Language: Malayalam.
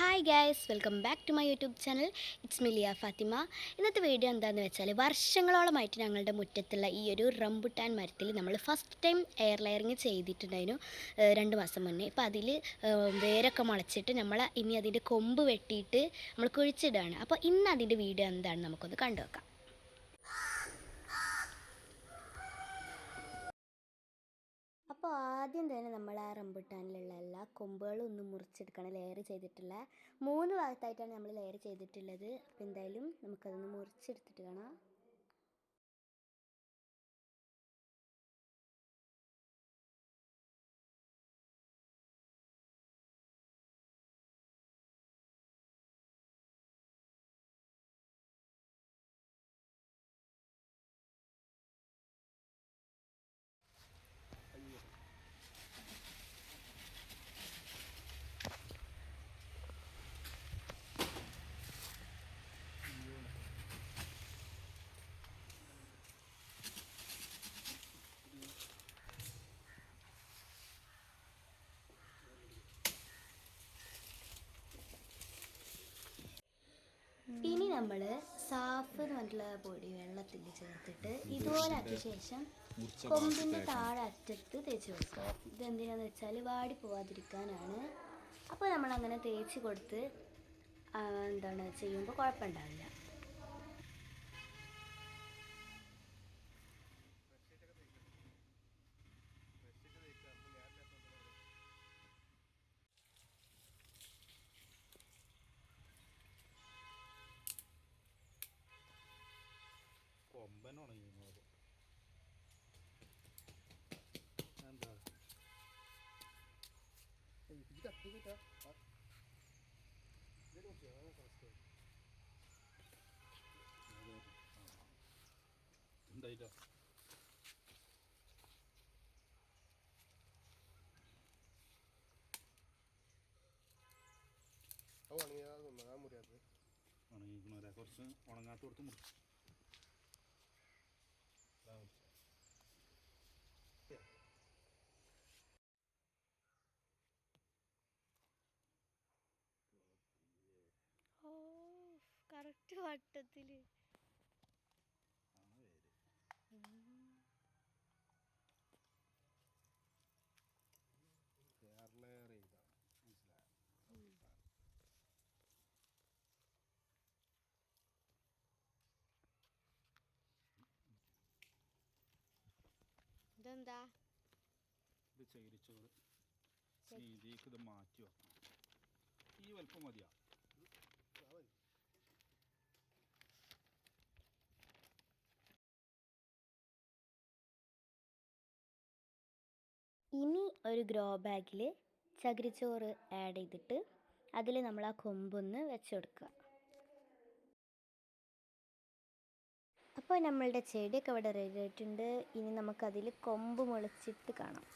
Hi guys, welcome back to my YouTube channel. It's Miliya Fathima. ഇന്നത്തെ വീഡിയോ എന്താണെന്ന് വെച്ചാൽ വർഷങ്ങളോളമായിട്ട് ഞങ്ങളുടെ മുറ്റത്തുള്ള ഈ ഒരു റംബുട്ടാൻ മരത്തിൽ നമ്മൾ ഫസ്റ്റ് ടൈം എയർ ലെയറിങ് ചെയ്തിട്ടുണ്ടായിരുന്നു 2 മാസം മുന്നേ. ഇപ്പോൾ അതിൽ വേരൊക്കെ മുളച്ചിട്ട് നമ്മൾ ഇനി അതിൻ്റെ കൊമ്പ് വെട്ടിയിട്ട് നമ്മൾ കുഴിച്ചിടുകയാണ്. അപ്പോൾ ഇന്ന് അതിൻ്റെ വീഡിയോ എന്താണ് നമുക്കൊന്ന് കണ്ടു നോക്കാം. അപ്പോൾ ആദ്യം തന്നെ നമ്മൾ ആ റംബുട്ടാനിലുള്ള എല്ലാ കൊമ്പുകളും ഒന്ന് മുറിച്ചെടുക്കണം. ലെയർ ചെയ്തിട്ടുള്ള 3 ഭാഗത്തായിട്ടാണ് നമ്മൾ ലെയർ ചെയ്തിട്ടുള്ളത്. അപ്പോൾ എന്തായാലും നമുക്കതൊന്ന് മുറിച്ചെടുത്തിട്ട് കാണാം. ഇനി നമ്മൾ സാഫ് എന്ന് പറഞ്ഞിട്ടുള്ള പൊടി വെള്ളത്തിൽ ചേർത്തിട്ട് ഇതുപോലെ ആക്കിയ ശേഷം കൊമ്പിൻ്റെ താഴെ അറ്റത്ത് തേച്ച് കൊടുക്കുക. ഇതെന്തിനാന്ന് വെച്ചാൽ വാടി പോവാതിരിക്കാനാണ്. അപ്പോൾ നമ്മളങ്ങനെ തേച്ച് കൊടുത്ത് എന്താണ് ചെയ്യുമ്പോൾ കുഴപ്പമുണ്ടാവില്ല. കൊമ്പനാണ് എന്താ എന്തായില്ല ഉണങ്ങിക്കുന്നവരെ കുറച്ച് ഉണങ്ങാത്ത കൊടുത്ത് മുറിച്ചു. ഓ, കറക്റ്റ് വട്ടത്തിൽ. ഇതെന്താ? ഇത് ചകിരിച്ചോറ്. ഇതിലേക്ക് ഇത് മാറ്റി വെക്കണം. ഈ വലുപ്പം മതിയാ. ഇനി ഒരു ഗ്രോ ബാഗിൽ ചകിരിച്ചോറ് ആഡ് ചെയ്തിട്ട് അതിൽ നമ്മൾ ആ കൊമ്പൊന്ന് വെച്ച് കൊടുക്കുക. അപ്പോൾ നമ്മളുടെ ചെടിയൊക്കെ ഇവിടെ റെഡി ആയിട്ടുണ്ട്. ഇനി നമുക്കതിൽ കൊമ്പ് മുളച്ചിട്ട് കാണാം.